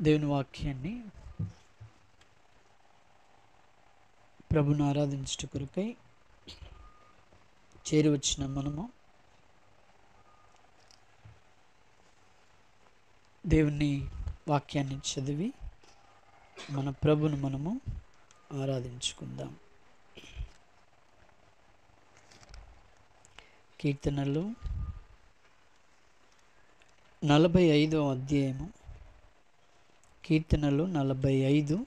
దేవుని వాక్యాన్ని ప్రభుని ఆరాధించుట కొరకై చేరి వచ్చిన మనము దేవుని వాక్యాన్ని చదివి మన ప్రభును మనము ఆరాధించుకుందాం. కీర్తనలు 45వ అధ్యాయము, కీర్తనలు 45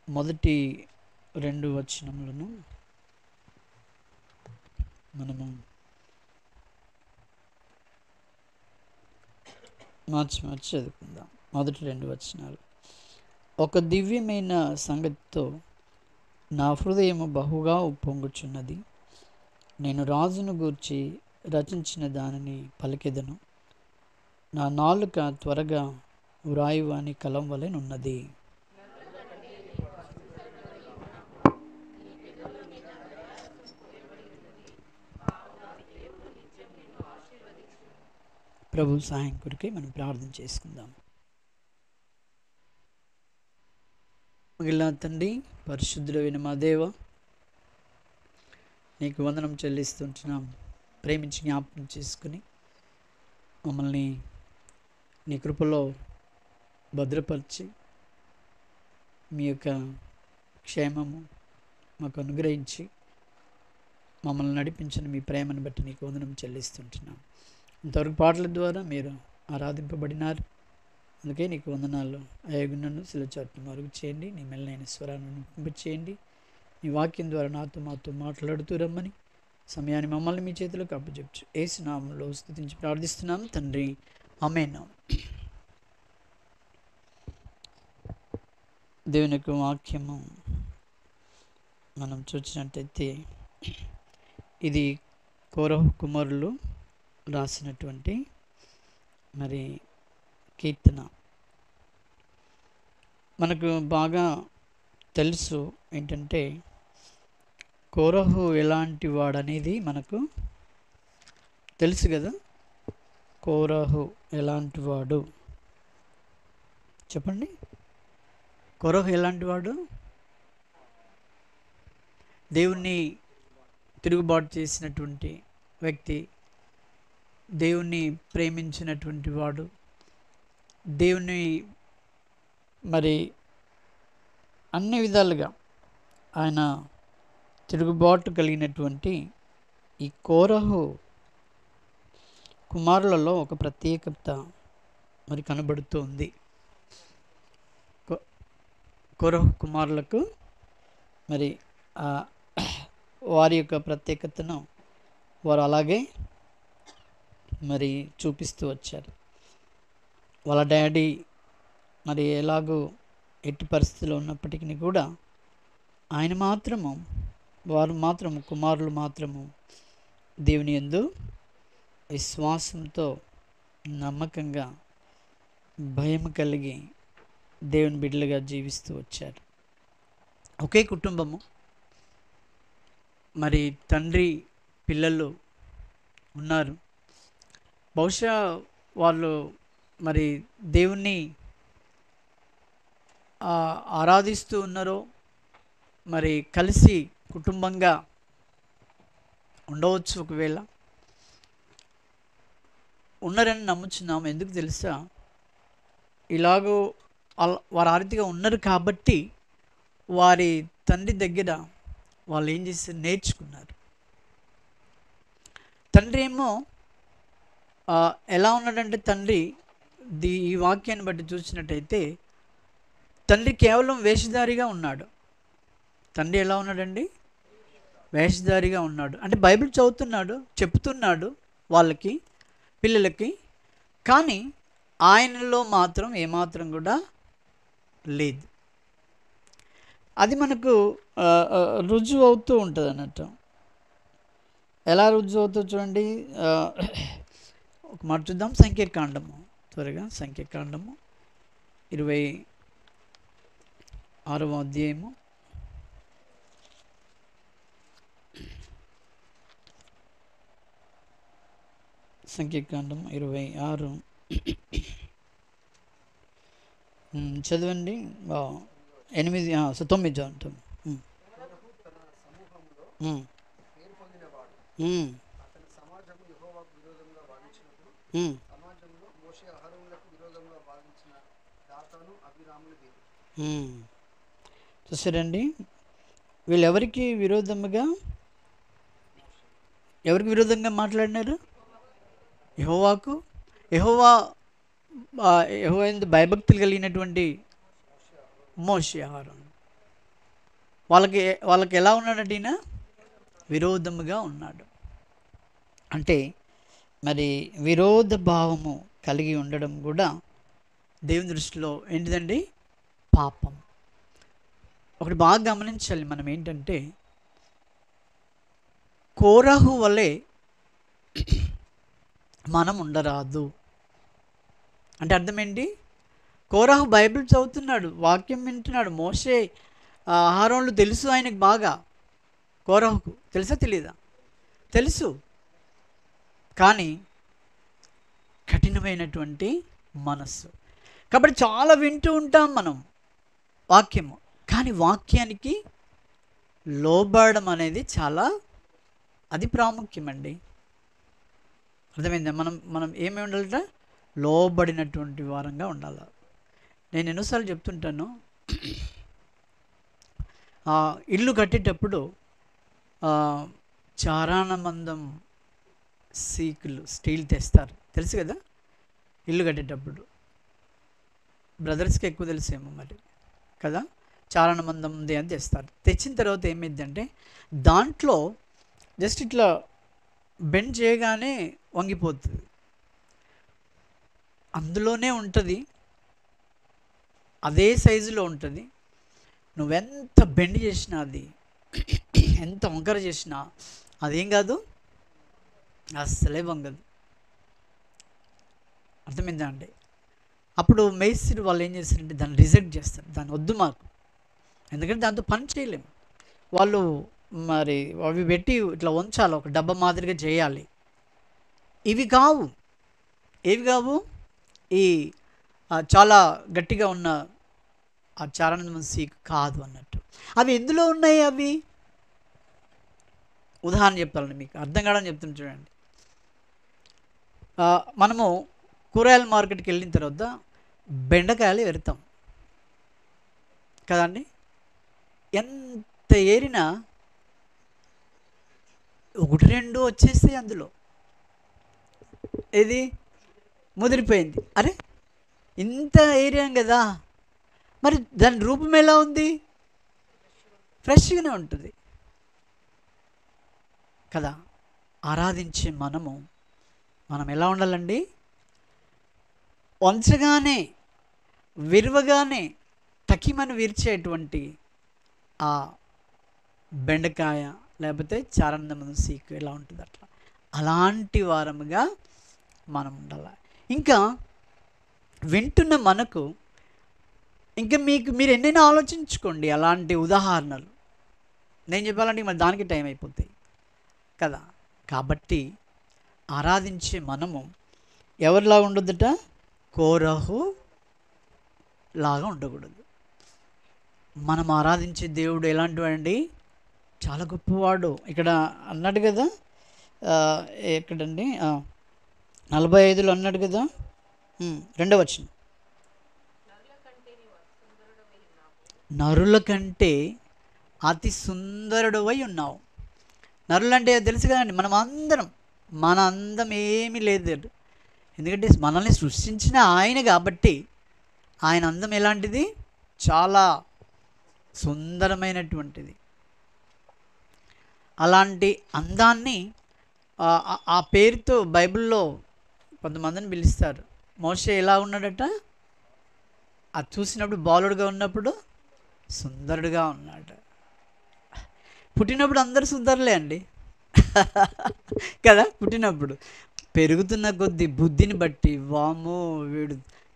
మొదటి 2 వచనములను మనము మార్చి చదువుకుందాం. మొదటి 2 వచనాలు. ఒక దివ్యమైన సంగతితో నా హృదయము బహుగా ఉప్పొంగుచున్నది. నేను రాజును గూర్చి రచించిన దానిని పలికెదను. నా నాలుక త్వరగా వ్రాయువాని కలం వలెనున్నది. ప్రభు సహాయం కొరకై మనం ప్రార్థన చేసుకుందాం. మిగిలిన తండ్రి, పరిశుద్ధుడైన మా దేవ, నీకు వందనం చెల్లిస్తుంటున్నాం. ప్రేమించి జ్ఞాపకం చేసుకుని మమ్మల్ని నీ కృపలో భద్రపరిచి మీ యొక్క క్షేమము మాకు అనుగ్రహించి మమ్మల్ని నడిపించిన మీ ప్రేమను బట్టి నీకు వందనం చెల్లిస్తుంటున్నాం. ఇంతవరకు పాటల ద్వారా మీరు ఆరాధింపబడినారు, అందుకే నీకు వందనాలు. అయ్యగున్నను శిలచాట్ను మరుగు చేయండి, నీ మెల్లైన స్వరాన్ని నింపింపచేయండి. నీ వాక్యం ద్వారా మాతో మాట్లాడుతూ రమ్మని సమయాన్ని మమ్మల్ని మీ చేతిలోకి అప్పచెప్పు. యేసు నామములో స్తుతించి ప్రార్థిస్తున్నాం తండ్రి, ఆమేన్. దేవుని యొక్క వాక్యము మనం చూసినట్టయితే ఇది కోరహు కుమారులు రాసినటువంటి మరి కీర్తన. మనకు బాగా తెలుసు ఏంటంటే కోరహు ఎలాంటి వాడనేది మనకు తెలుసు కదా. కోరహు ఎలాంటి వాడు చెప్పండి. కోరహు ఎలాంటి వాడు? దేవుణ్ణి తిరుగుబాటు చేసినటువంటి వ్యక్తి, దేవుణ్ణి ప్రేమించినటువంటి వాడు, దేవుని మరి అన్ని విధాలుగా ఆయన తిరుగుబాటు కలిగినటువంటి ఈ కోరహు కుమారులలో ఒక ప్రత్యేకత మరి కనబడుతోంది. కోరహు కుమారులకు మరి వారి యొక్క ప్రత్యేకతను వారు అలాగే మరి చూపిస్తూ వచ్చారు. వాళ్ళ డాడీ మరి ఎలాగో ఎట్టి పరిస్థితిలో ఉన్నప్పటికీ కూడా వారు మాత్రము కుమారులు మాత్రము దేవుని యందు విశ్వాసంతో నమ్మకంగా భయం కలిగి దేవుని బిడ్డలుగా జీవిస్తూ వచ్చారు. ఒకే కుటుంబము, మరి తండ్రి పిల్లలు ఉన్నారు. బహుశా వాళ్ళు మరి దేవుణ్ణి ఆరాధిస్తూ ఉన్నారో, మరి కలిసి కుటుంబంగా ఉండవచ్చు. ఒకవేళ ఉన్నారని నమ్ముచున్నాము. ఎందుకు తెలుసా? ఇలాగో వారు ఆర్థికంగా ఉన్నారు కాబట్టి వారి తండ్రి దగ్గర వాళ్ళు ఏం చేసి నేర్చుకున్నారు. తండ్రి ఏమో ఎలా ఉన్నాడంటే, తండ్రి ఈ వాక్యాన్ని బట్టి చూసినట్టయితే తండ్రి కేవలం వేషధారిగా ఉన్నాడు. తండ్రి ఎలా ఉన్నాడండి? వేషధారిగా ఉన్నాడు. అంటే బైబిల్ చదువుతున్నాడు, చెప్తున్నాడు వాళ్ళకి, పిల్లలకి, కానీ ఆయనలో మాత్రం ఏమాత్రం కూడా లేదు. అది మనకు రుజువు అవుతూ ఉంటుంది అన్నట్టు. ఎలా రుజువు అవుతుందో చూడండి. ఒక మాట చూద్దాం. సంఖ్యాకాండము, త్వరగా సంఖ్యాకాండము 26వ అధ్యాయము సంఖ్యాకాండం 26 చదవండి. 8 9 చదువుతాం. చూసారండి, వీళ్ళు ఎవరికి విరోధంగా మాట్లాడినారు? యెహోవాకు. యెహోవా యెహోవా యందు భయభక్తులు కలిగినటువంటి మోషే, అహరోను వాళ్ళకి ఎలా ఉన్నాడంటే ఈయన విరోధముగా ఉన్నాడు. అంటే మరి విరోధ భావము కలిగి ఉండడం కూడా దేవుని దృష్టిలో ఏంటిదండి? పాపం. ఒకటి బాగా గమనించాలి మనం, ఏంటంటే కోరహు వలె మనం ఉండరాదు. అంటే అర్థం ఏంటి? కోరహు బైబిల్ చదువుతున్నాడు, వాక్యం వింటున్నాడు. మోషే అహరోనులు తెలుసు ఆయనకు బాగా. కోరహుకు తెలుసా తెలీదా? తెలుసు. కానీ కఠినమైనటువంటి మనస్సు. కాబట్టి చాలా వింటూ ఉంటాం మనం వాక్యము, కానీ వాక్యానికి లోబడడం అనేది అది ప్రాముఖ్యమండి. అర్థమైందా? మనం ఏమి ఉండాలట? లోబడినటువంటి వారంగా ఉండాలి. నేను ఎన్నోసార్లు చెప్తుంటాను, ఇల్లు కట్టేటప్పుడు చారానమందం సీకులు స్టీల్ తెస్తారు, తెలుసు కదా? ఇల్లు కట్టేటప్పుడు బ్రదర్స్కి ఎక్కువ తెలిసేమో మరి కదా. చారానమందం ఉంది అని తెస్తారు. తెచ్చిన తర్వాత ఏమైందంటే దాంట్లో జస్ట్ ఇట్లా బెండ్ చేయగానే వంగిపోతుంది. అందులోనే ఉంటుంది, అదే సైజులో ఉంటుంది. నువ్వెంత బెండ్ చేసినా, అది ఎంత వంకర చేసినా అదేం కాదు, అస్సలే వంగదు. అర్థమైందా అండి? అప్పుడు మేస్త్రి వాళ్ళు ఏం చేస్తారంటే దాన్ని రిజెక్ట్ చేస్తారు. దాన్ని వద్దు మాకు, ఎందుకంటే దాంతో పని చేయలేము. వాళ్ళు మరి అవి పెట్టి ఇట్లా ఉంచాలి, ఒక డబ్బా మాదిరిగా చేయాలి. ఇవి కావు. ఏవి కావు? ఈ చాలా గట్టిగా ఉన్న ఆ చారానందం సీక్ కాదు అన్నట్టు. అవి ఎందులో ఉన్నాయి? అవి ఉదాహరణ చెప్పాలండి, మీకు అర్థం కావడం చెప్తాను చూడండి. మనము కూరగాయల మార్కెట్కి వెళ్ళిన తర్వాత బెండకాయలు ఎరుతాం కదండి. ఎంత ఏరినా 1-2 వచ్చేస్తాయి అందులో. ఏది ముదిరిపోయింది. అరే ఇంత ఏరియాం కదా, మరి దాని రూపం ఎలా ఉంది? ఫ్రెష్గానే ఉంటుంది కదా. ఆరాధించే మనం ఎలా ఉండాలండి? వంచగానే విరవగానే టకిమని విరిచేటువంటి ఆ బెండకాయ లేకపోతే చారానందం సీకు ఎలా ఉంటుంది అట్లా, అలాంటి వారముగా మనం ఉండాలి. ఇంకా వింటున్న మనకు ఇంకా మీరు ఎన్నైనా ఆలోచించుకోండి అలాంటి ఉదాహరణలు. నేను చెప్పాలంటే మరి దానికి టైం అయిపోతాయి కదా. కాబట్టి ఆరాధించే మనము ఎవరిలాగా ఉండొద్దట? కోరహు లాగా ఉండకూడదు. మనం ఆరాధించే దేవుడు ఎలాంటివాడండి? చాలా గొప్పవాడు. ఇక్కడ అన్నాడు కదా, ఎక్కడండి 45లో అన్నాడు కదా, 2వ వచనం, నరుల కంటే అతి సుందరుడవై ఉన్నావు. నరులంటే తెలుసు కదండి, మన అందం ఏమీ లేదు. ఎందుకంటే మనల్ని సృష్టించిన ఆయన కాబట్టి ఆయన అందం ఎలాంటిది? చాలా సుందరమైనటువంటిది. అలాంటి అందాన్ని ఆ పేరుతో బైబిల్లో కొంతమందిని పిలుస్తారు. మోషే ఎలా ఉన్నాడట? అది చూసినప్పుడు బాలుడుగా ఉన్నప్పుడు సుందరుడుగా ఉన్నాడు. పుట్టినప్పుడు అందరూ సుందరులే అండి కదా. పుట్టినప్పుడు పెరుగుతున్న కొద్ది బుద్ధిని బట్టి వామో వీడు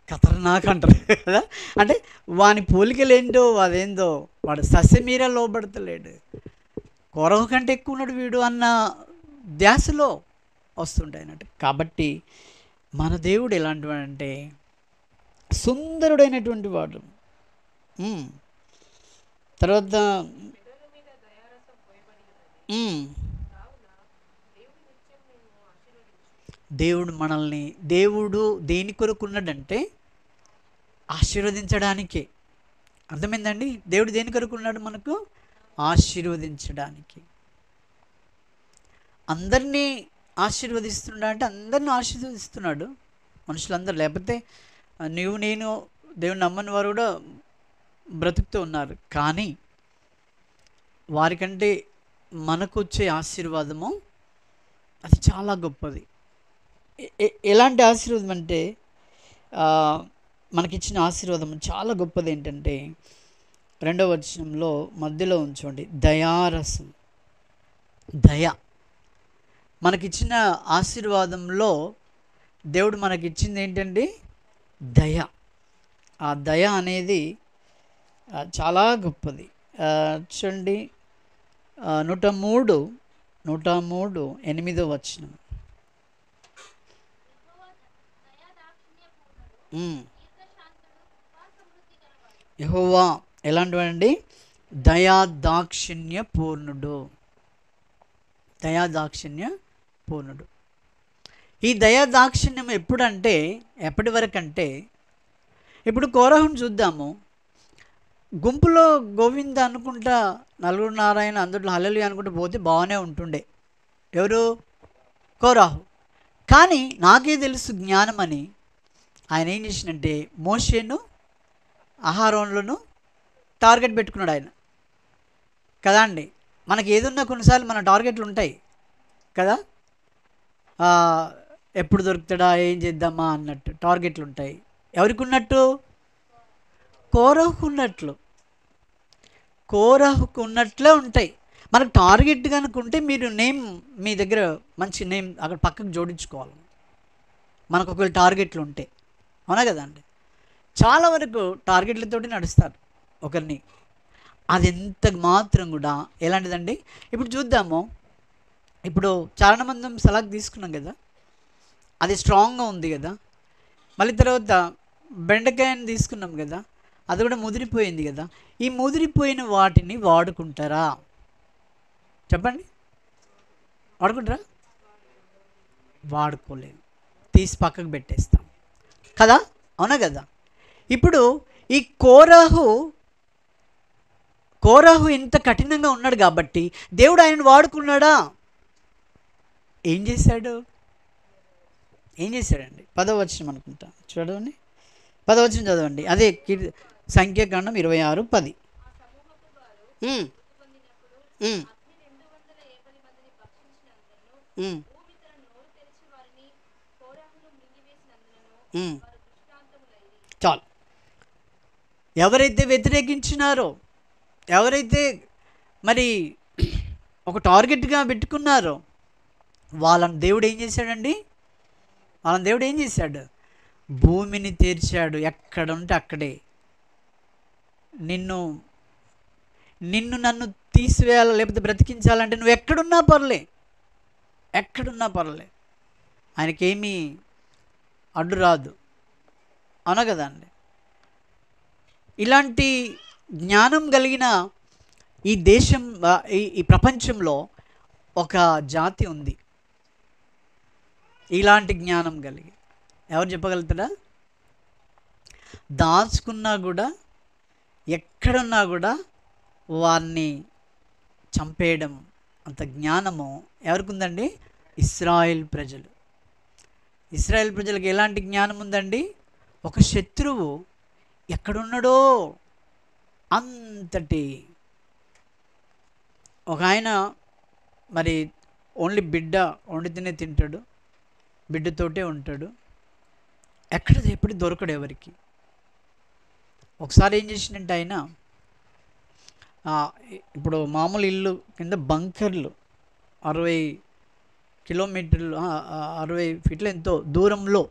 ఖతర్నాక్ అంటారు కదా. అంటే వాని పోలికలేంటో అదేందో, వాడు సస్యమీర లోబడతలేడు, కోరహు కంటే ఎక్కువ ఉన్నాడు వీడు అన్న ధ్యాసలో వస్తుంటాయి అన్నట్టు. కాబట్టి మన దేవుడు ఎలాంటివాడంటే సుందరుడైనటువంటి వాడు. తర్వాత దేవుడు దేని కొరకు ఉన్నాడంటే ఆశీర్వదించడానికే. అర్థమైందండి? దేవుడు దేని కొరకు ఉన్నాడు? మనకు ఆశీర్వదించడానికి. అందరినీ ఆశీర్వదిస్తున్నాడు అంటే అందరినీ ఆశీర్వదిస్తున్నాడు మనుషులందరూ. లేకపోతే నువ్వు నేను దేవుని నమ్మని వారు కూడా బ్రతుకుతూ ఉన్నారు. కానీ వారికంటే మనకు వచ్చే ఆశీర్వాదము అది చాలా గొప్పది. ఎలాంటి ఆశీర్వాదం అంటే మనకిచ్చిన ఆశీర్వాదం చాలా గొప్పది. ఏంటంటే 2వ వచనంలో మధ్యలో ఉంచండి, దయారసం. దయ మనకిచ్చిన ఆశీర్వాదంలో దేవుడు మనకిచ్చింది ఏంటండి? దయ. ఆ దయ అనేది చాలా గొప్పది. చూడండి 103:8 వచనం. యెహోవా ఎలాంటివాడండి? దయాదాక్షిణ్య పూర్ణుడు. దయాదాక్షిణ్య పూర్ణుడు. ఈ దయాదాక్షిణ్యం ఎప్పుడంటే ఎప్పటి వరకు అంటే, ఇప్పుడు కోరహుని చూద్దాము. గుంపులో గోవింద అనుకుంటా నలుగురు నారాయణ అందరిలో హల్లెలూయా అనుకుంటూ పోతే బాగానే ఉంటుండే. ఎవరు? కోరాహు. కానీ నాకే తెలుసు జ్ఞానం అని ఆయన ఏం చేసినంటే మోషేను అహరోనులను టార్గెట్ పెట్టుకున్నాడు ఆయన. కదా అండి? మనకి ఏదున్నా కొన్నిసార్లు మన టార్గెట్లు ఉంటాయి కదా. ఎప్పుడు దొరుకుతాడా, ఏం చేద్దామా అన్నట్టు టార్గెట్లు ఉంటాయి. ఎవరికి ఉన్నట్టు? కోరహుకు ఉన్నట్లు. కోరహుకు ఉన్నట్లే ఉంటాయి. మనకు టార్గెట్ కనుకుంటే మీరు నేమ్, మీ దగ్గర మంచి నేమ్ అక్కడ పక్కకు జోడించుకోవాలి. మనకు ఒకవేళ టార్గెట్లు ఉంటే. అవునా కదా అండి? చాలా వరకు టార్గెట్లతోటి నడుస్తారు ఒకరిని. అది ఎంత మాత్రం కూడా ఎలాంటిదండి? ఇప్పుడు చూద్దాము. ఇప్పుడు చారణమందం సలాగ్ తీసుకున్నాం కదా, అది స్ట్రాంగ్గా ఉంది కదా. మళ్ళీ తర్వాత బెండకాయని తీసుకున్నాం కదా, అది కూడా ముదిరిపోయింది కదా. ఈ ముదిరిపోయిన వాటిని వాడుకుంటారా? చెప్పండి, వాడుకుంటారా? వాడుకోలేదు, తీసి పక్కకు పెట్టేస్తాం కదా. అవునా కదా? ఇప్పుడు ఈ కోరహు ఇంత కఠినంగా ఉన్నాడు కాబట్టి దేవుడు ఆయనను వాడుకున్నాడా? ఏం చేశాడు? ఏం చేశాడండి? 10వ వచనం అనుకుంటా, చూడండి. 10వ వచనం చదవండి. అదే సంఖ్యాకాండం 26:10. చాలు. ఎవరైతే వ్యతిరేకించినారో, ఎవరైతే మరి ఒక టార్గెట్గా పెట్టుకున్నారో వాళ్ళని దేవుడు ఏం చేశాడండి? వాళ్ళని దేవుడు ఏం చేశాడు? భూమిని తెరిచాడు. ఎక్కడ ఉంటే అక్కడే. నిన్ను నన్ను తీసివేయాలి లేకపోతే బ్రతికించాలంటే నువ్వు ఎక్కడున్నా పర్లే, ఎక్కడున్నా పర్లే, ఆయనకేమీ అడ్డు రాదు. అవునా కదా అండి? ఇలాంటి జ్ఞానం కలిగిన ఈ దేశం, ఈ ప్రపంచంలో ఒక జాతి ఉంది ఇలాంటి జ్ఞానం కలిగి. ఎవరు చెప్పగలుగుతారా? దాచుకున్నా కూడా, ఎక్కడున్నా కూడా వారిని చంపేయడం అంత జ్ఞానము ఎవరికి ఉందండి? ఇశ్రాయేల్ ప్రజలు. ఇశ్రాయేల్ ప్రజలకు ఎలాంటి జ్ఞానం ఉందండి? ఒక శత్రువు ఎక్కడున్నాడో అంతటి ఒక ఆయన మరి ఓన్లీ బిడ్డ వండితేనే తింటాడు, బిడ్డతోటే ఉంటాడు, ఎప్పుడు దొరకడు ఎవరికి. ఒకసారి ఏం చేసిందంటే ఆయన ఇప్పుడు మామూలు ఇల్లు కింద బంకర్లు 60 కిలోమీటర్లు 60 ఫీట్ల ఎంతో దూరంలో,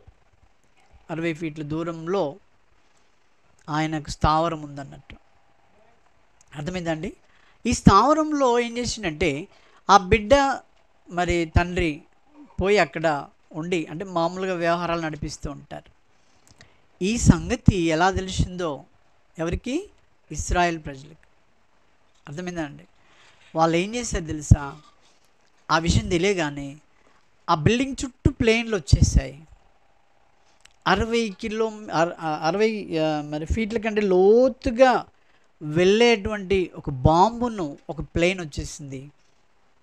60 ఫీట్ల దూరంలో ఆయనకు స్థావరం ఉందన్నట్టు. అర్థమైందండి? ఈ స్థావరంలో ఏం చేసిందంటే ఆ బిడ్డ మరి తండ్రి పోయి అక్కడ ఉండి, అంటే మామూలుగా వ్యవహారాలు నడిపిస్తూ ఉంటారు. ఈ సంగతి ఎలా తెలిసిందో ఎవరికి? ఇశ్రాయేల్ ప్రజలకు. అర్థమైందా అండి? వాళ్ళు ఏం చేశారు తెలుసా? ఆ విషయం తెలియగానే ఆ బిల్డింగ్ చుట్టూ ప్లేన్లు వచ్చేసాయి. 60 మరి ఫీట్ల కంటే లోతుగా వెళ్ళేటువంటి ఒక బాంబును ఒక ప్లేన్ వచ్చేసింది,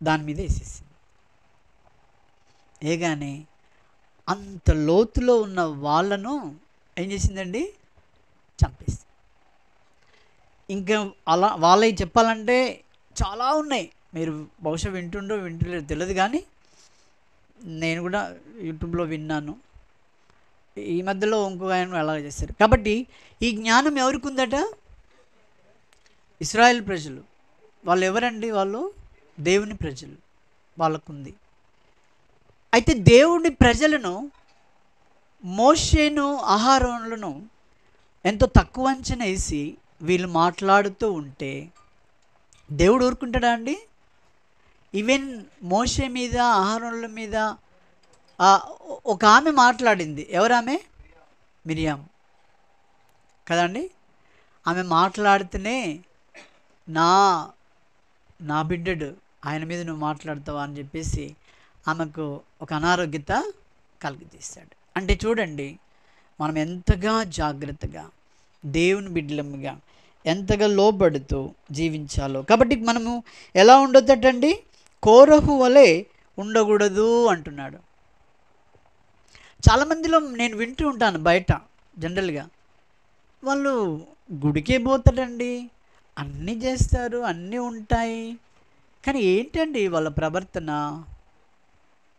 దాని మీద వేసేసింది. ఏగానే అంత లోతులో ఉన్న వాళ్ళను ఏం చేసిందండి? చంపేసింది. ఇంకా అలా వాళ్ళవి చెప్పాలంటే చాలా ఉన్నాయి. మీరు బహుశా వింటలేరు తెలియదు, కానీ నేను కూడా యూట్యూబ్లో విన్నాను. ఈ మధ్యలో ఇంకొక ఆయన అలా చేస్తారు. కాబట్టి ఈ జ్ఞానం ఎవరికి ఉందట? ఇశ్రాయేల్ ప్రజలు. వాళ్ళు ఎవరండి? వాళ్ళు దేవుని ప్రజలు, వాళ్ళకుంది. అయితే దేవుని ప్రజలను, మోషేను అహరోనులను ఎంతో తక్కువ అంచనా వేసి వీళ్ళు మాట్లాడుతూ ఉంటే దేవుడు ఊరుకుంటాడా అండి? ఈవెన్ మోషే మీద, అహరోనుల మీద ఒక ఆమె మాట్లాడింది. ఎవరామె? మిరియాం కదండి. ఆమె మాట్లాడితేనే నా బిడ్డడు, ఆయన మీద నువ్వు మాట్లాడతావా అని చెప్పేసి ఆమెకు ఒక అనారోగ్యత కలిగజేశాడు. అంటే చూడండి, మనం ఎంతగా జాగ్రత్తగా దేవుని బిడ్డలముగా ఎంతగా లోబడుతూ జీవించాలో. కాబట్టి మనము ఎలా ఉండొద్దటండి? కోరహు వలె ఉండకూడదు అంటున్నాడు. చాలామందిలో నేను వింటూ ఉంటాను బయట జనరల్గా, వాళ్ళు గుడికే పోతాడండి, అన్నీ చేస్తారు, అన్నీ ఉంటాయి, కానీ ఏంటండి వాళ్ళ ప్రవర్తన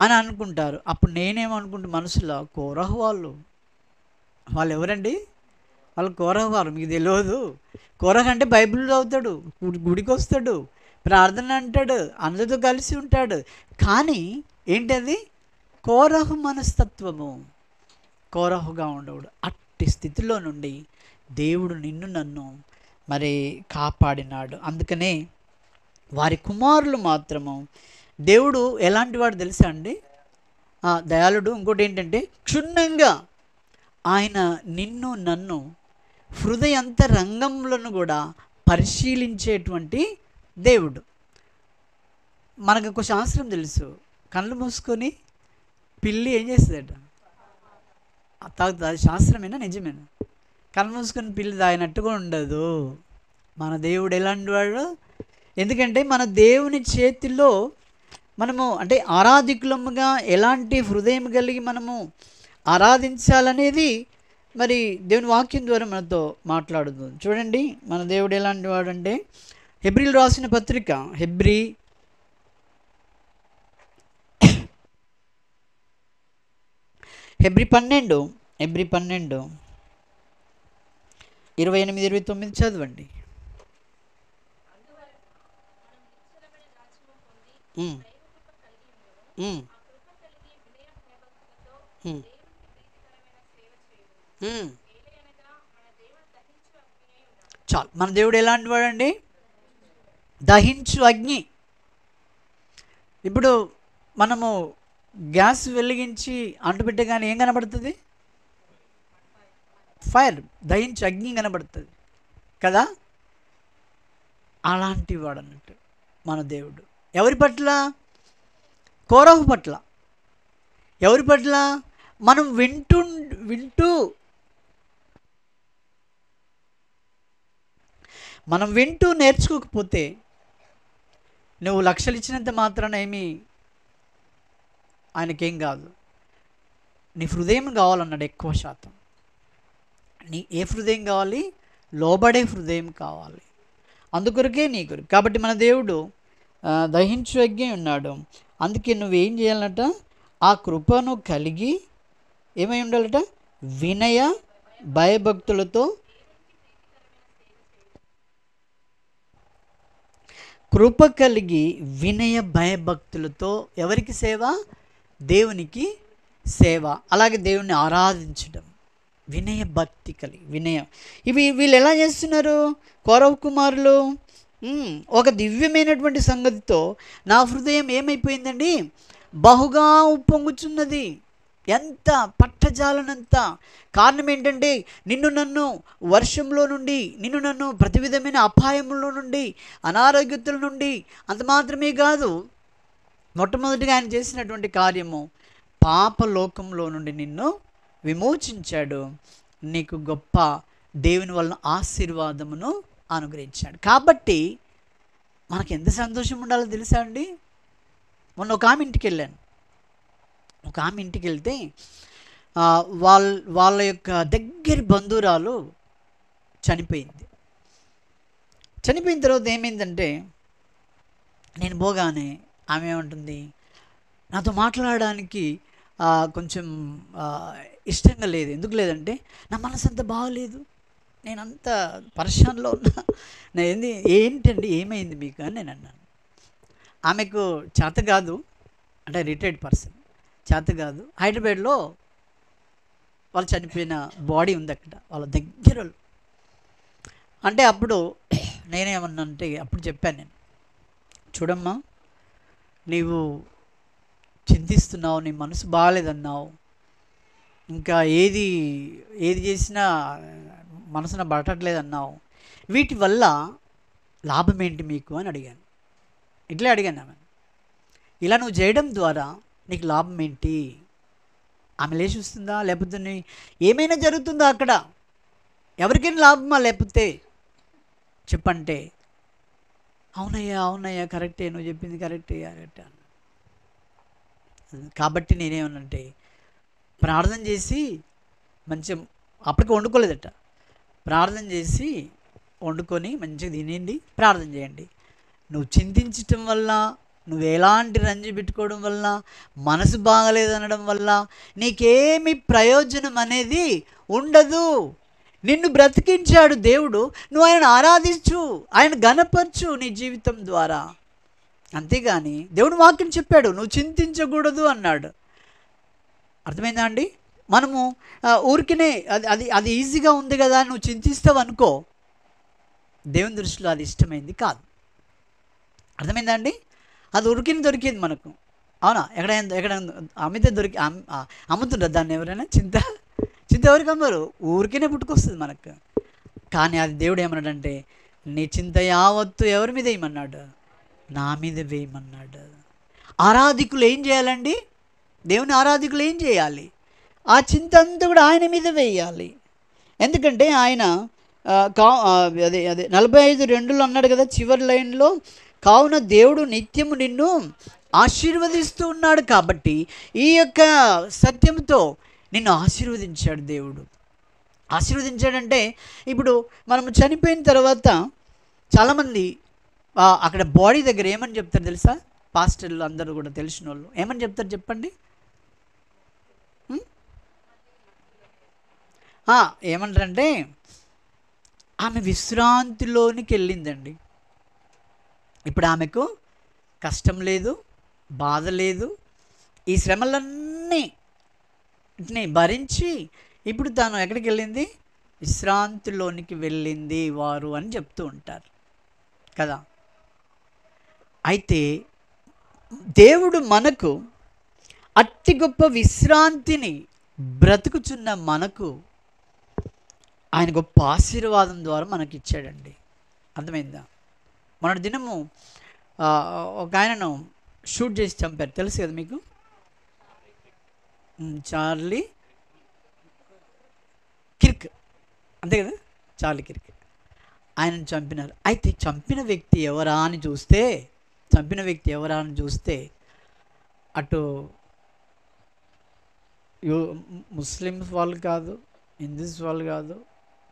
అని అనుకుంటారు. అప్పుడు నేనేమనుకుంటా మనసులో, కోరహు వాళ్ళు ఎవరండి? వాళ్ళు కోరహు వారు. మీకు తెలియదు. కోరహు అంటే బైబిల్ చదువుతాడు, గుడికి వస్తాడు, ప్రార్థన అంటాడు, అందరితో కలిసి ఉంటాడు, కానీ ఏంటది? కోరహు మనస్తత్వము, కోరహుగా ఉండవుడు. అట్టి స్థితిలో నుండి దేవుడు నిన్ను నన్ను మరి కాపాడినాడు. అందుకనే వారి కుమారులు మాత్రము దేవుడు ఎలాంటి వాడు తెలుసా అండి? దయాళుడు. ఇంకోటి ఏంటంటే క్షుణ్ణంగా ఆయన నిన్ను నన్ను హృదయంతరంగంలోను కూడా పరిశీలించేటువంటి దేవుడు. మనకు ఒక శాస్త్రం తెలుసు, కళ్ళు మూసుకొని పిల్లి ఏం చేస్తుందట? తాగుతుంది. అది శాస్త్రమేనా నిజమేనా? కళ్ళు మూసుకొని పిల్లి తాగినట్టుగా ఉండదు. మన దేవుడు ఎలాంటి వాడు? ఎందుకంటే మన దేవుని చేతిలో మనము అంటే ఆరాధికులముగా ఎలాంటి హృదయం కలిగి మనము ఆరాధించాలనేది మరి దేవుని వాక్యం ద్వారా మనతో మాట్లాడుతుంది. చూడండి మన దేవుడు ఎలాంటి వాడు అంటే, హెబ్రీలు రాసిన పత్రిక హెబ్రీ 12:28-29 చదవండి. చాలు. మన దేవుడు ఎలాంటి వాడండి? దహించు అగ్ని. ఇప్పుడు మనము గ్యాస్ వెలిగించి అంటుపెట్టే కానీ ఏం కనబడుతుంది? ఫైర్, దహించు అగ్ని కనబడుతుంది కదా. అలాంటి వాడు అన్నట్టు మన దేవుడు. ఎవరి పట్ల? కోరహు పట్ల. ఎవరి పట్ల? మనం వింటూ నేర్చుకోకపోతే, నువ్వు లక్షలు ఇచ్చినంత మాత్రాన ఏమి ఆయనకేం కాదు. నీ హృదయం కావాలన్నాడు ఎక్కువ శాతం. ఏ హృదయం కావాలి? లోబడే హృదయం కావాలి. అందుకొరకే నీ కొరకు. కాబట్టి మన దేవుడు దహించు అగ్ని ఉన్నాడు. అందుకే నువ్వేం చేయాలట? ఆ కృపను కలిగి ఏమై ఉండాలట? వినయ భయభక్తులతో. కృప కలిగి వినయ భయభక్తులతో ఎవరికి సేవ? దేవునికి సేవ. అలాగే దేవుణ్ణి ఆరాధించడం, వినయ భక్తి కలిగి వినయం. వీళ్ళు ఎలా చేస్తున్నారు? కోరహు కుమారులు ఒక దివ్యమైనటువంటి సంగతితో నా హృదయం ఏమైపోయిందండి? బహుగా ఉప్పొంగుచున్నది ఎంత పట్టజాలనంత. కారణం ఏంటంటే నిన్ను నన్ను వర్షంలో నుండి, నిన్ను నన్ను ప్రతి విధమైన అపాయంలో నుండి, అనారోగ్యతల నుండి, అంత మాత్రమే కాదు, మొట్టమొదటిగా ఆయన చేసినటువంటి కార్యము పాపలోకంలో నుండి నిన్ను విమోచించాడు, నీకు గొప్ప దేవుని వలన ఆశీర్వాదమును అనుగ్రహించాడు. కాబట్టి మనకు ఎంత సంతోషం ఉండాలో తెలుసా అండి. మొన్న ఒక ఆమె ఇంటికి వెళ్ళాను. ఒక ఆమె ఇంటికి వెళ్తే వాళ్ళ యొక్క దగ్గర బంధువురాలు చనిపోయింది. చనిపోయిన తర్వాత ఏమైందంటే, నేను పోగానే ఆమె ఏమంటుంది, నాతో మాట్లాడడానికి కొంచెం ఇష్టంగా లేదు. ఎందుకు లేదంటే, నా మనసు అంత బాగలేదు, నేనంత పరేషాన్లో ఉన్నా. ఏంటండి ఏమైంది మీకు అని నేను అన్నాను. ఆమెకు చేత కాదు, అంటే రిటైర్డ్ పర్సన్, చేత కాదు. హైదరాబాద్లో వాళ్ళు చనిపోయిన బాడీ ఉంది అక్కడ, వాళ్ళ దగ్గర. అంటే అప్పుడు నేనేమన్నా అంటే, అప్పుడు చెప్పాను నేను, చూడమ్మా, నీవు చింతిస్తున్నావు, నీ మనసు బాగాలేదన్నావు, ఇంకా ఏది చేసినా మనసున పడట్లేదన్నావు, వీటి వల్ల లాభం ఏంటి మీకు అని అడిగాను. ఇట్లే అడిగాను ఆమె, ఇలా నువ్వు చేయడం ద్వారా నీకు లాభం ఏంటి? ఆమె లేచి వస్తుందా, లేకపోతే ఏమైనా జరుగుతుందా అక్కడ? ఎవరికైనా లాభమా? లేకపోతే చెప్పంటే, అవునయ్యా కరెక్టే, నువ్వు చెప్పింది కరెక్టే కరెక్టే అన్న. కాబట్టి నేనేమన్నంటే, ప్రార్థన చేసి మంచిగా, అప్పటికి వండుకోలేదట, ప్రార్థన చేసి వండుకొని మంచిగా తినండి, ప్రార్థన చేయండి. నువ్వు చింతించటం వల్ల, నువ్వు ఎలాంటి రంజి పెట్టుకోవడం వల్ల, మనసు బాగలేదనడం వల్ల నీకేమి ప్రయోజనం అనేది ఉండదు. నిన్ను బ్రతికించాడు దేవుడు, నువ్వు ఆయన ఆరాధించు, ఆయన ఘనపరచు నీ జీవితం ద్వారా. అంతేగాని దేవుడు వాక్యం చెప్పాడు, నువ్వు చింతించకూడదు అన్నాడు. అర్థమైందా అండి? మనము ఊరికినే అది ఈజీగా ఉంది కదా, నువ్వు చింతిస్తావు అనుకో, దేవుని దృష్టిలో అది ఇష్టమైంది కాదు. అర్థమైందా అండి? అది ఉరికిని దొరికేది మనకు, అవునా? ఎక్కడైనా అమ్మితే అమ్ముతుంటారు దాన్ని ఎవరైనా. చింత ఎవరికి అమ్మరు, ఊరికేనే పుట్టుకొస్తుంది మనకు. కానీ అది దేవుడు ఏమన్నాడంటే, నీ చింత యావత్తు ఎవరి మీద వేయమన్నాడు? నా మీద వేయమన్నాడు. ఆరాధికులు ఏం చేయాలండి? దేవుని ఆరాధికులు ఏం చేయాలి? ఆ చింత అంతా కూడా ఆయన మీద వేయాలి. ఎందుకంటే ఆయన అదే 45:2 అన్నాడు కదా చివరి లైన్లో, కావున దేవుడు నిత్యము నిన్ను ఆశీర్వదిస్తూ ఉన్నాడు. కాబట్టి ఈ యొక్క సత్యంతో నిన్ను ఆశీర్వదించాడు దేవుడు. ఆశీర్వదించాడంటే, ఇప్పుడు మనము చనిపోయిన తర్వాత చాలామంది అక్కడ బాడీ దగ్గర ఏమని చెప్తారు తెలుసా? పాస్టర్లు అందరూ కూడా తెలిసిన వాళ్ళు ఏమని చెప్తారు చెప్పండి? ఏమంటారంటే, ఆమె విశ్రాంతిలోనికి వెళ్ళిందండి. ఇప్పుడు ఆమెకు కష్టం లేదు, బాధ లేదు, ఈ శ్రమలన్నీ భరించి ఇప్పుడు తాను ఎక్కడికి వెళ్ళింది? విశ్రాంతిలోనికి వెళ్ళింది వారు అని చెప్తూ ఉంటారు కదా. అయితే దేవుడు మనకు అతి గొప్ప విశ్రాంతిని బ్రతుకుచున్న మనకు ఆయన గొప్ప ఆశీర్వాదం ద్వారా మనకి ఇచ్చాడండి. అర్థమైందా? మొన్నటి దినము ఒక ఆయనను షూట్ చేసి చంపారు, తెలుసు కదా మీకు? చార్లీ కిర్క్, అంతే కదా, చార్లీ కిర్క్. ఆయనను చంపినారు. అయితే చంపిన వ్యక్తి ఎవరా అని చూస్తే అటు ముస్లిమ్స్ వాళ్ళు కాదు, హిందూస్ వాళ్ళు కాదు,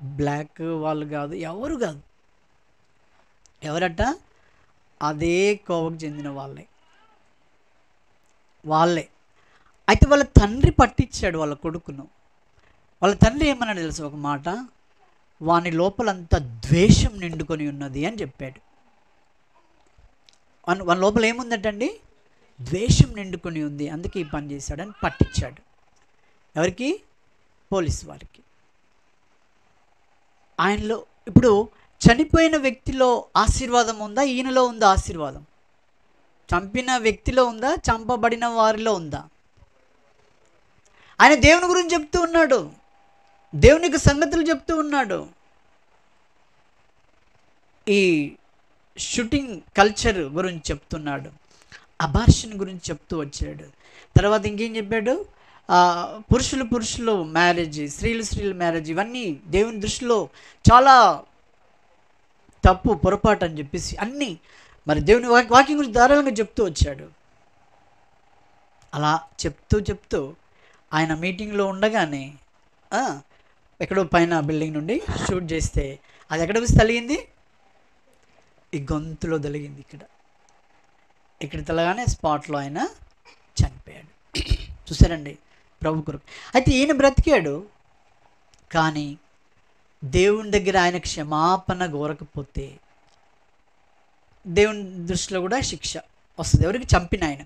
బ్లాక్ వాళ్ళు కాదు, ఎవరు కాదు. ఎవరట? అదే కోవకు చెందిన వాళ్ళే. అయితే వాళ్ళ తండ్రి పట్టించాడు వాళ్ళ కొడుకును. వాళ్ళ తండ్రి ఏమన్నాడు తెలుసు? ఒక మాట, వాని లోపలంతా ద్వేషం నిండుకొని ఉన్నది అని చెప్పాడు. వాళ్ళ లోపల ఏముందటండి? ద్వేషం నిండుకొని ఉంది, అందుకే ఈ పని చేశాడని పట్టించాడు. ఎవరికి? పోలీసు వారికి. ఆయనలో ఇప్పుడు చనిపోయిన వ్యక్తిలో ఆశీర్వాదం ఉందా? ఈయనలో ఉందా ఆశీర్వాదం? చంపిన వ్యక్తిలో ఉందా? చంపబడిన వారిలో ఉందా? ఆయన దేవుని గురించి చెప్తూ ఉన్నాడు, దేవుని యొక్క సంగతులు చెప్తూ ఉన్నాడు. ఈ షూటింగ్ కల్చర్ గురించి చెప్తున్నాడు, అబార్షన్ గురించి చెప్తూ వచ్చాడు. తర్వాత ఇంకేం చెప్పాడు, పురుషులు మ్యారేజ్, స్త్రీలు మ్యారేజ్, ఇవన్నీ దేవుని దృష్టిలో చాలా తప్పు, పొరపాటు అని చెప్పేసి అన్నీ మరి దేవుని వాక్యం గురించి ధారాళంగా చెప్తూ వచ్చాడు. అలా చెప్తూ ఆయన మీటింగ్లో ఉండగానే ఎక్కడో పైన బిల్డింగ్ నుండి షూట్ చేస్తే అది ఎక్కడ వచ్చి తలిగింది, ఈ గొంతులో తలిగింది. ఇక్కడ తలగానే స్పాట్లో ఆయన చనిపోయాడు. చూసారండి ప్రభు కొరకు. అయితే ఈయన బ్రతికాడు, కానీ దేవుని దగ్గర ఆయన క్షమాపణ కోరకపోతే దేవుని దృష్టిలో కూడా శిక్ష వస్తుంది. ఎవరికి? చంపిన ఆయన.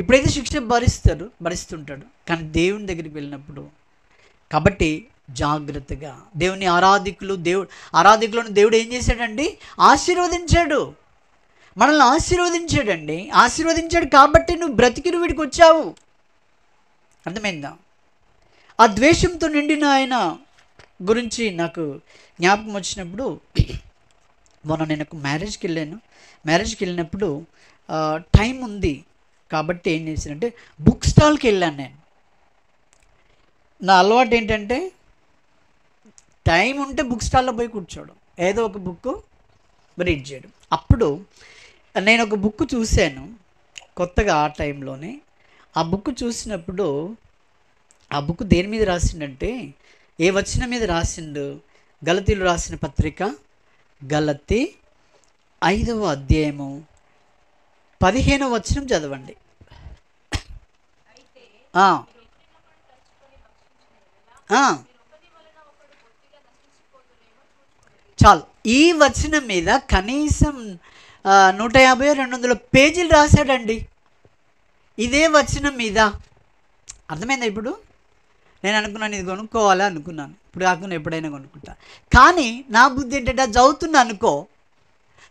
ఇప్పుడైతే శిక్ష భరిస్తుంటాడు, కానీ దేవుని దగ్గరికి వెళ్ళినప్పుడు. కాబట్టి జాగ్రత్తగా దేవుని ఆరాధికులను దేవుడు ఏం చేశాడండి? ఆశీర్వదించాడు, మనల్ని ఆశీర్వదించాడండి. ఆశీర్వదించాడు కాబట్టి నువ్వు బ్రతికి వీడికి వచ్చావు. అర్థమైందా? ఆ ద్వేషంతో నిండిన ఆయన గురించి నాకు జ్ఞాపకం వచ్చినప్పుడు, మొన్న నేను ఒక మ్యారేజ్కి వెళ్ళినప్పుడు టైం ఉంది కాబట్టి ఏం చేశానంటే బుక్ స్టాల్కి వెళ్ళాను. నేను నా అలవాటు ఏంటంటే టైం ఉంటే బుక్ స్టాల్లో పోయి కూర్చోవడం, ఏదో ఒక బుక్ రీడ్ చేయడం. అప్పుడు నేను ఒక బుక్ చూశాను కొత్తగా ఆ టైంలోనే. ఆ బుక్ చూసినప్పుడు ఆ బుక్ దేని మీద రాసిండంటే, ఏ వచనం మీద రాసిండు? గలతీలు రాసిన పత్రిక, గలతీ 5వ అధ్యాయము 15వ వచనం చదవండి. చాలు. ఈ వచనం మీద కనీసం 150-200 పేజీలు రాశాడండి, ఇదే వచనం మీద. అర్థమైందా? ఇప్పుడు నేను అనుకున్నాను ఇది కొనుక్కోవాలా అనుకున్నాను, ఇప్పుడు కాకుండా ఎప్పుడైనా కొనుక్కుంటా. కానీ నా బుద్ధి ఏంటంటే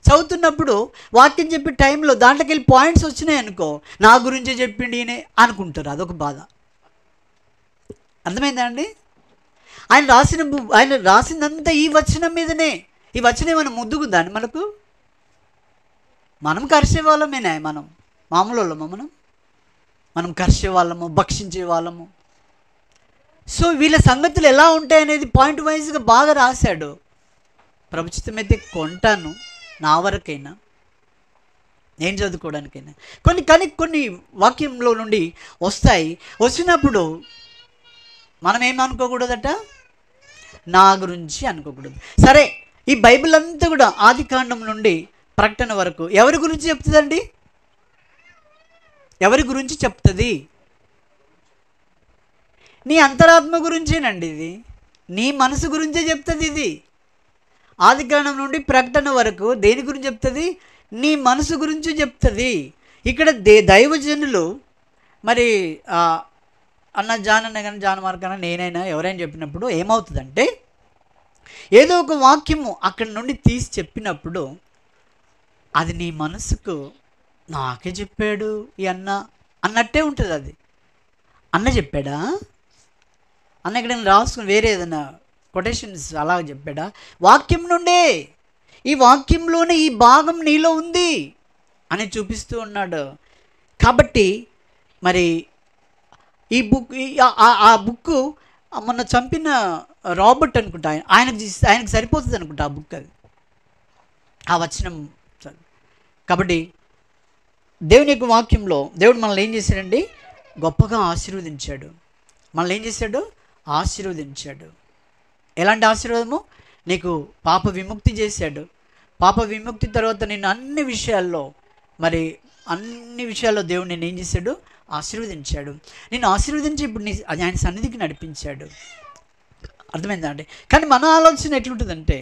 చదువుతున్నప్పుడు వాక్యం చెప్పే టైంలో దాంట్లోకి వెళ్ళి పాయింట్స్ వచ్చినాయి అనుకో, నా గురించే చెప్పిండి ఈయనే అనుకుంటారు, అదొక బాధ. అర్థమైందా అండి? ఆయన రాసిందంతా ఈ వచనం మీదనే. ఈ వచనం ఏమైనా ముద్దుకుందాండి మనకు? మనం కరిసే వాళ్ళమేనా? మనం మామూలు వాళ్ళమా? మనం కరిసే వాళ్ళము, భక్షించే వాళ్ళము. సో వీళ్ళ సంగతులు ఎలా ఉంటాయనేది పాయింట్ వైజ్గా బాగా రాశాడు. ప్రభుత్వమైతే కొంటాను, నా వరకైనా, నేను చదువుకోవడానికైనా. కొన్ని వాక్యంలో నుండి వచ్చినప్పుడు మనం ఏమనుకోకూడదట, నా గురించి అనుకోకూడదు. సరే, ఈ బైబిల్ అంతా కూడా ఆది కాండం నుండి ప్రకటన వరకు ఎవరి గురించి చెప్తుందండి? ఎవరి గురించి చెప్తుంది? నీ అంతరాత్మ గురించేనండి. ఇది నీ మనసు గురించే చెప్తుంది. ఇది ఆది కాండం నుండి ప్రకటన వరకు దేని గురించి చెప్తుంది? నీ మనసు గురించి చెప్తుంది. ఇక్కడ దైవజనులు మరి జాన్ అన్న కానీ జాన్ మార్క్ అన్న నేనైనా ఎవరైనా చెప్పినప్పుడు ఏమవుతుందంటే, ఏదో ఒక వాక్యము అక్కడి నుండి తీసి చెప్పినప్పుడు అది నీ మనసుకు నాకే చెప్పాడు ఈ అన్నట్టే ఉంటుంది. అది అన్న చెప్పాడా, అన్న ఎక్కడైనా రాసుకుని వేరే ఏదైనా కొటేషన్స్ అలా చెప్పాడా? వాక్యం నుండే, ఈ వాక్యంలోనే ఈ భాగం నీలో ఉంది అని చూపిస్తూ ఉన్నాడు. కాబట్టి మరి ఈ బుక్ మొన్న చంపిన రాబర్ట్ అనుకుంటా, ఆయనకు సరిపోతుంది అనుకుంటా ఆ బుక్, అది ఆ వచనం. కాబట్టి దేవుని యొక్క వాక్యంలో దేవుడు మనల్ని ఏం చేశాడండి? గొప్పగా ఆశీర్వదించాడు. మనల్ని ఏం చేశాడు? ఆశీర్వదించాడు. ఎలాంటి ఆశీర్వాదము? నీకు పాప విముక్తి చేశాడు. పాప విముక్తి తర్వాత నేను అన్ని విషయాల్లో దేవుడు నేను ఏం చేశాడు? ఆశీర్వదించాడు. నేను ఆశీర్వదించి ఇప్పుడు ఆయన సన్నిధికి నడిపించాడు. అర్థమైందా అండి? కానీ మన ఆలోచన ఎట్లుంటుందంటే,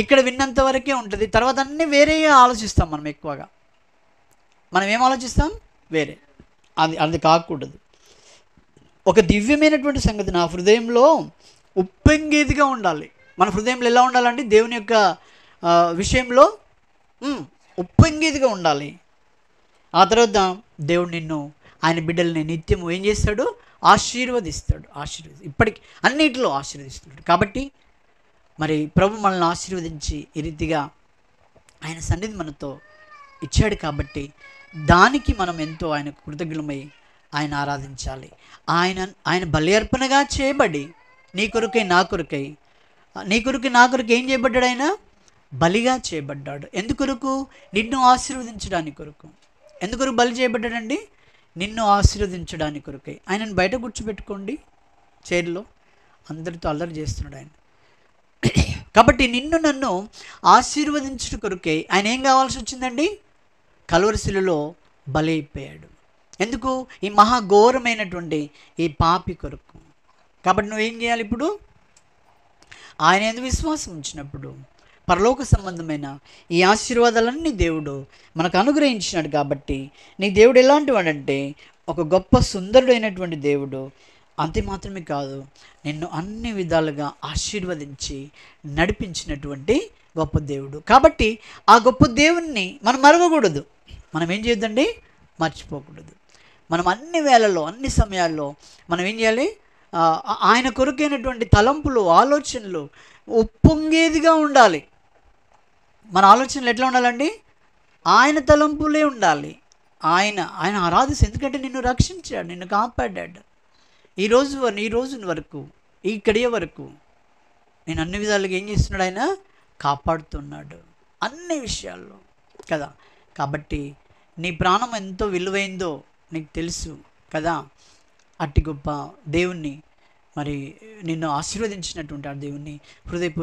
ఇక్కడ విన్నంత వరకే ఉంటుంది, తర్వాత అన్నీ వేరే ఆలోచిస్తాం. మనం ఎక్కువగా ఏం ఆలోచిస్తాం? వేరే. అది కాకూడదు. ఒక దివ్యమైనటువంటి సంగతి నా హృదయంలో ఉప్పొంగేదిగా ఉండాలి. మన హృదయంలో ఎలా ఉండాలండి? దేవుని యొక్క విషయంలో ఉప్పొంగేదిగా ఉండాలి. ఆ తర్వాత దేవుడు నిన్ను, ఆయన బిడ్డల్ని నిత్యము ఏం చేస్తాడు? ఆశీర్వదిస్తాడు. ఇప్పటికి అన్నిటిలో ఆశీర్వదిస్తున్నాడు. కాబట్టి మరి ప్రభు మనల్ని ఆశీర్వదించి ఈ రీతిగా ఆయన సన్నిధి మనతో ఇచ్చాడు. కాబట్టి దానికి మనం ఎంతో ఆయనకు కృతజ్ఞులమై ఆయన ఆరాధించాలి. ఆయన బలి అర్పణగా చేయబడి నీ కొరకై నా కొరకై ఏం చేయబడ్డాడు? ఆయన బలిగా చేయబడ్డాడు. ఎందుకొరకు? నిన్ను ఆశీర్వదించడానికి కొరకు. ఎందుకొరకు బలి చేయబడ్డాడండి? నిన్ను ఆశీర్వదించడానికి కొరకై. ఆయనను బయట కూర్చోబెట్టుకోండి చైర్లో, అందరితో అల్లరి చేస్తున్నాడు ఆయన. కాబట్టి నిన్ను నన్ను ఆశీర్వదించుట కొరకే ఆయన ఏం కావాల్సి వచ్చిందండి? కల్వరి శిలువలో బలి అయిపోయాడు. ఎందుకు? ఈ మహాఘోరమైనటువంటి ఈ పాపి కొరకు. కాబట్టి నువ్వేం చేయాలి? ఇప్పుడు ఆయన యందు విశ్వాసం ఉంచినప్పుడు పరలోక సంబంధమైన ఈ ఆశీర్వాదాలన్నీ దేవుడు మనకు అనుగ్రహించినాడు. కాబట్టి నీ దేవుడు ఎలాంటి వాడంటే ఒక గొప్ప సుందరుడైనటువంటి దేవుడు. అంతే మాత్రమే కాదు, నిన్ను అన్ని విధాలుగా ఆశీర్వదించి నడిపించినటువంటి గొప్ప దేవుడు. కాబట్టి ఆ గొప్ప దేవుణ్ణి మనం మరవకూడదు. మనం ఏం చేయొద్దండి? మర్చిపోకూడదు. మనం అన్ని వేళల్లో, అన్ని సమయాల్లో మనం ఏం చేయాలి? ఆయన కొరకైనటువంటి తలంపులు, ఆలోచనలు ఉప్పొంగేదిగా ఉండాలి. మన ఆలోచనలు ఎట్లా ఉండాలండి? ఆయన తలంపులే ఉండాలి. ఆయన ఆరాధిస్తే, ఎందుకంటే నిన్ను రక్షించాడు, నిన్ను కాపాడాడు. ఈ రోజు వరకు, ఈ గడియ వరకు నేను అన్ని విధాలుగా ఏం చేస్తున్నాడు? ఆయన కాపాడుతున్నాడు అన్ని విషయాల్లో కదా. కాబట్టి నీ ప్రాణం ఎంతో విలువైందో నీకు తెలుసు కదా. అట్టి గొప్ప దేవుణ్ణి, మరి నిన్ను ఆశీర్వదించినటువంటి ఆ దేవుణ్ణి హృదయపూర్వకంగా